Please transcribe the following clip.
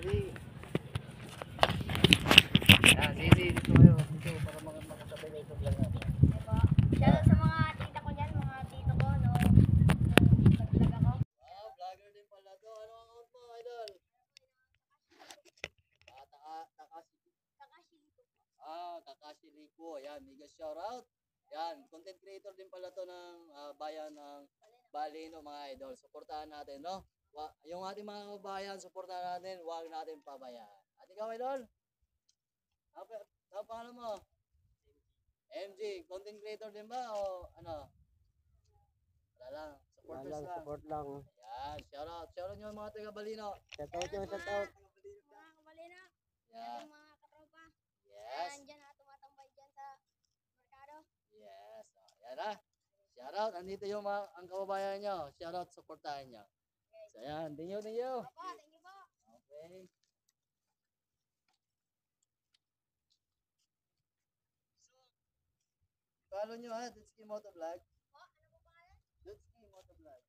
Yan, Zizi, dito kayo. Dito, para makasabay na ito vlog natin. Diba? Shoutout sa mga tita ko dyan, mga tito ko, no? Nag-vlog ako. Ah, vlogger din pala to. Ano ang account mo, idol? Takashi Lito po. Kakashi Rico. Yan, mega shoutout. Yan, content creator din pala to ng bayan ng Balino, mga idol. Suportahan natin, no? Yung ating mga kabayan, suportahan natin. Huwag natin pabayaan. At ikaw, idol? Ano pangalan mo? MG, content creator din ba o ano? Wala lang, supporters lang. Support lang. Ayan, shoutout nyo mga taga Balino. Shoutout nyo, shoutout. Mga kabalina, Yan, yung mga katropa. yes, Ayan, dyan tumatambay dyan sa merkado. yes. Yan na. Shoutout, andito yung ang kababayan nyo. Shoutout, supportahan nyo. So yan, thank you. Opo, thank you po. Okay. Follow nyo ha, Dutski Motovlog. Po, ano po pangalan? Dutski Motovlog.